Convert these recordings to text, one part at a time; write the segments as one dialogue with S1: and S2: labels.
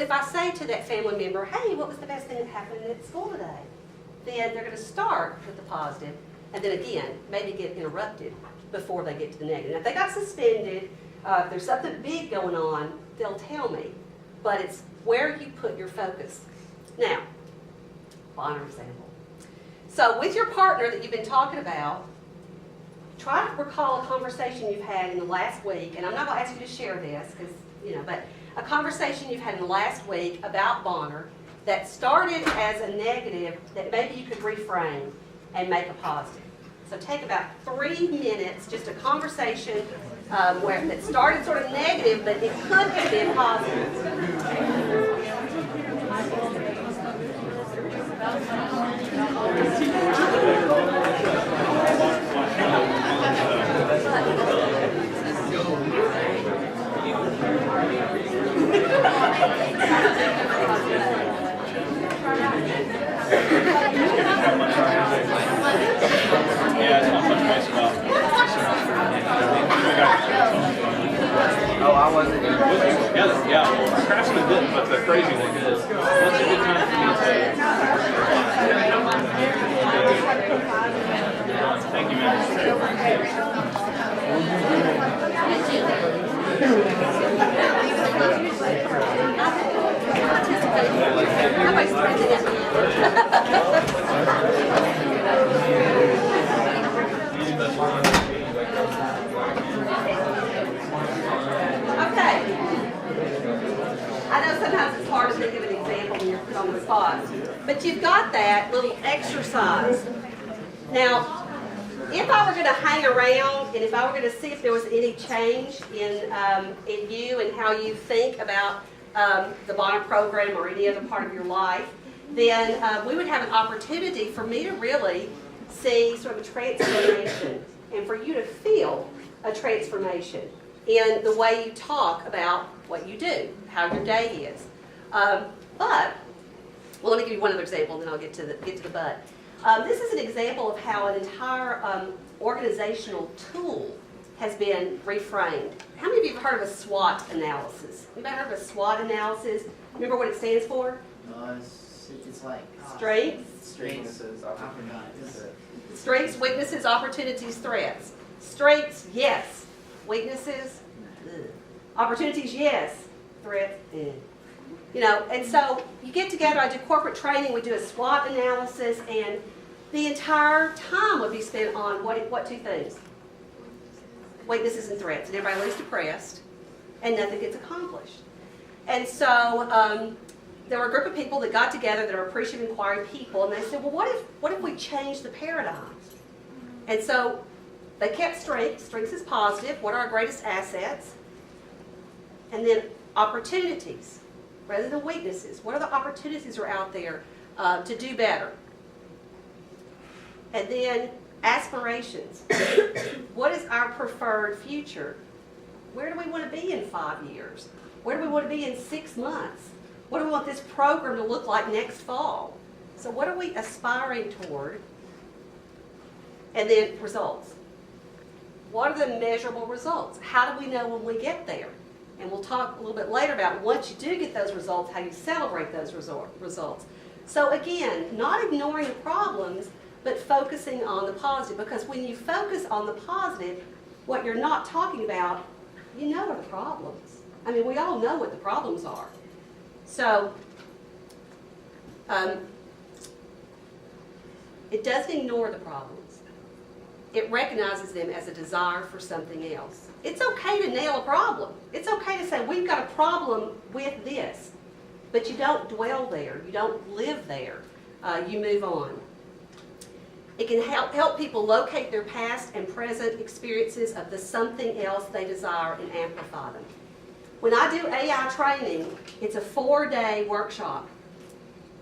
S1: But if I say to that family member, hey, what was the best thing that happened at school today? Then they're going to start with the positive, and then again, maybe get interrupted before they get to the negative. Now, if they got suspended, if there's something big going on, they'll tell me. But it's where you put your focus. Now, Bonner example. So with your partner that you've been talking about, try to recall a conversation you've had in the last week, and I'm not going to ask you to share this, because, but a conversation you've had in the last week about Bonner that started as a negative that maybe you could reframe and make a positive. So take about 3 minutes, just a conversation where it started sort of negative, but it could have been positive.
S2: Oh, I wasn't going to.
S3: Yeah, Craftsman didn't, but the crazy thing is, what's a good time for me to say? Thank you, man.
S1: Okay. I know sometimes it's hard to think of an example when you're put on the spot, but you've got that little exercise. Now, if I were going to hang around and if I were going to see if there was any change in you and how you think about the Bonner program or any other part of your life, then we would have an opportunity for me to really see sort of a transformation and for you to feel a transformation in the way you talk about what you do, how your day is. But let me give you one other example, and then I'll get to the but. This is an example of how an entire organizational tool has been reframed. How many of you have heard of a SWOT analysis? Anybody heard of a SWOT analysis? Remember what it stands for?
S2: It's like
S1: Strengths,
S2: weaknesses,
S1: strengths, weaknesses, opportunities, threats. Strengths, yes. Weaknesses, ugh. Opportunities, yes. Threats, ugh. And so you get together, I do corporate training, we do a SWOT analysis, and the entire time would be spent on what two things? Weaknesses and threats. And everybody leaves depressed, and nothing gets accomplished. And so there were a group of people that got together that are appreciative, inquiring people, and they said, well, what if we change the paradigm? And so they kept strengths. Strengths is positive. What are our greatest assets? And then opportunities rather than weaknesses. What are the opportunities that are out there to do better? And then aspirations. What is our preferred future? Where do we want to be in 5 years? Where do we want to be in 6 months? What do we want this program to look like next fall? So what are we aspiring toward? And then results. What are the measurable results? How do we know when we get there? And we'll talk a little bit later about once you do get those results, how you celebrate those results. So again, not ignoring the problems, but focusing on the positive. Because when you focus on the positive, what you're not talking about, you know are the problems. I mean, we all know what the problems are. So it doesn't ignore the problems. It recognizes them as a desire for something else. It's okay to nail a problem. It's okay to say, we've got a problem with this. But you don't dwell there. You don't live there. You move on. It can help people locate their past and present experiences of the something else they desire and amplify them. When I do AI training, it's a 4-day workshop.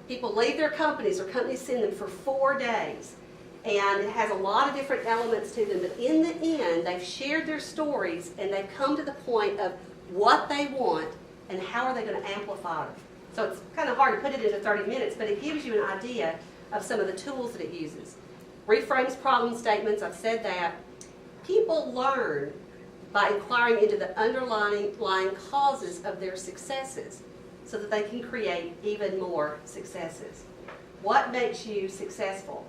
S1: People leave their companies, or companies send them for 4 days. And it has a lot of different elements to them. But in the end, they've shared their stories and they've come to the point of what they want and how are they going to amplify them. So it's kind of hard to put it into 30 minutes, but it gives you an idea of some of the tools that it uses. Reframes problem statements, I've said that. People learn by inquiring into the underlying causes of their successes. so that they can create even more successes. What makes you successful?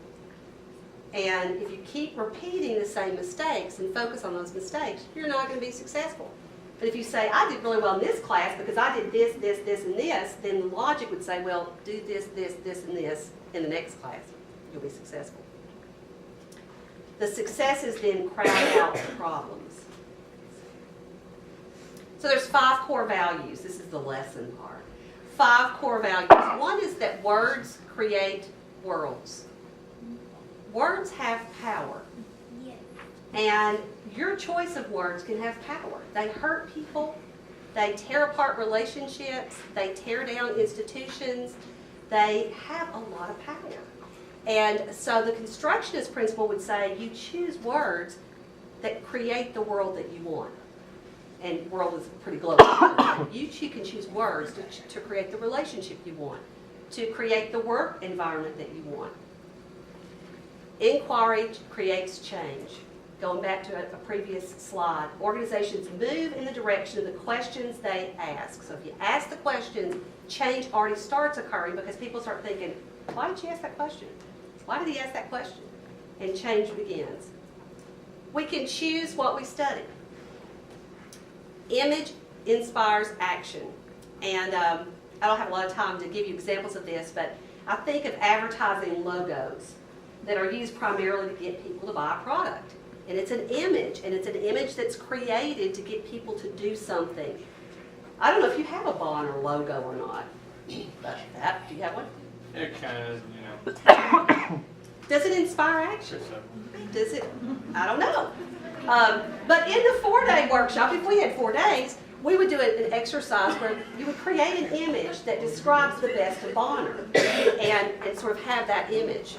S1: And if you keep repeating the same mistakes and focus on those mistakes, you're not going to be successful. But if you say, I did really well in this class because I did this, this, this, and this, then the logic would say, well, do this, this, this, and this in the next class. You'll be successful. The successes then crowd out the problems. So there's 5 core values. This is the lesson part. 5 core values. One is that words create worlds. Words have power. And your choice of words can have power. They hurt people. They tear apart relationships. They tear down institutions. They have a lot of power. And so the constructionist principle would say you choose words that create the world that you want. And world is pretty global. You can choose words to create the relationship you want, to create the work environment that you want. Inquiry creates change. Going back to a previous slide, organizations move in the direction of the questions they ask. So if you ask the questions, change already starts occurring because people start thinking, why did you ask that question? Why did he ask that question? And change begins. We can choose what we study. Image inspires action. And I don't have a lot of time to give you examples of this, but I think of advertising logos that are used primarily to get people to buy a product. And it's an image, and it's an image that's created to get people to do something. I don't know if you have a Bonner logo or not. But do you have one?
S3: It kind of, you know.
S1: Does it inspire action?
S3: So.
S1: Does it? I don't know. But in the 4-day workshop, if we had 4 days, we would do an exercise where you would create an image that describes the best of Bonner and sort of have that image.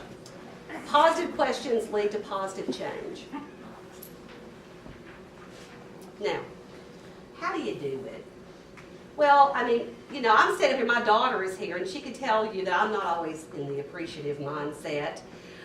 S1: Positive questions lead to positive change. Now, how do you do it? Well, I mean, you know, I'm standing here, my daughter is here, and she can tell you that I'm not always in the appreciative mindset.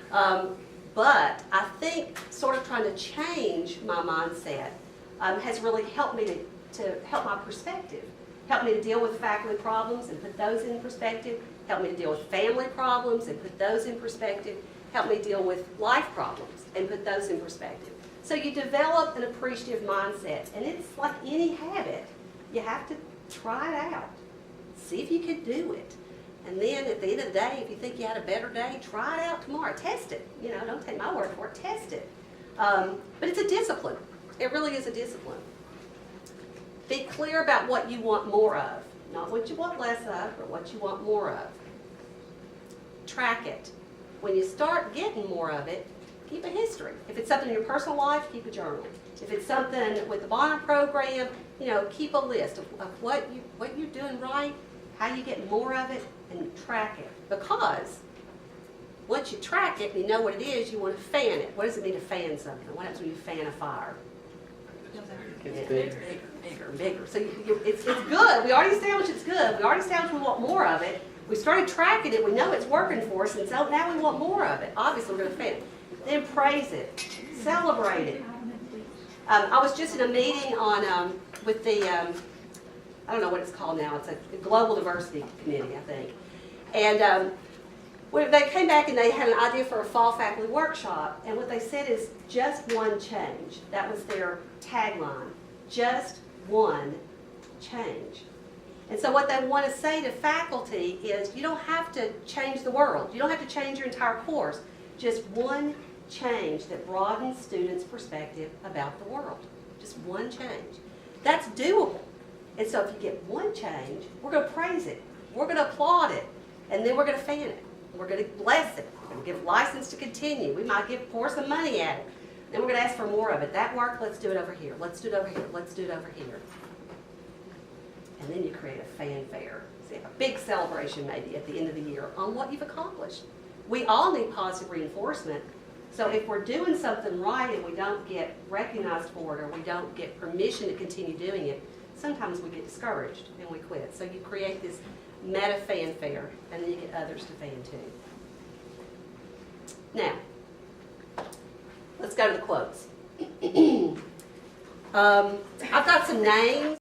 S1: But I think sort of trying to change my mindset has really helped me to help my perspective. Helped me to deal with faculty problems and put those in perspective. Helped me to deal with family problems and put those in perspective. Helped me deal with life problems and put those in perspective. So you develop an appreciative mindset, and it's like any habit. You have to try it out. See if you can do it. And then at the end of the day, if you think you had a better day, try it out tomorrow. Test it. You know, don't take my word for it. Test it. But it's a discipline. It really is a discipline. Be clear about what you want more of. Not what you want less of, but what you want more of. Track it. When you start getting more of it, keep a history. If it's something in your personal life, keep a journal. If it's something with the Bonner program, you know, keep a list of what you're doing right, how you get more of it, and track it. Because once you track it and you know what it is, you want to fan it. What does it mean to fan something? What happens when you fan a fire?
S2: It's big.
S1: Bigger, bigger. So it's good. We already established it's good. We already established we want more of it. We started tracking it. We know it's working for us, and so now we want more of it. Obviously, we're going to fan it. Then praise it. Celebrate it. I was just in a meeting on with the, I don't know what it's called now. It's a Global Diversity Committee, I think. And they came back and they had an idea for a fall faculty workshop. And what they said is just one change. That was their tagline. Just one change. And so what they want to say to faculty is you don't have to change the world. You don't have to change your entire course. Just one change that broadens students' perspective about the world. Just one change. That's doable. And so if you get one change, we're going to praise it. We're going to applaud it. And then we're going to fan it. We're going to bless it. We're going to give license to continue. We might pour some money at it. Then we're going to ask for more of it. That worked, let's do it over here. Let's do it over here. Let's do it over here. And then you create a fanfare. See, a big celebration maybe at the end of the year on what you've accomplished. We all need positive reinforcement. So if we're doing something right and we don't get recognized for it or we don't get permission to continue doing it, sometimes we get discouraged and we quit. So you create this meta fanfare and then you get others to fan too. Now, let's go to the quotes. I've got some names.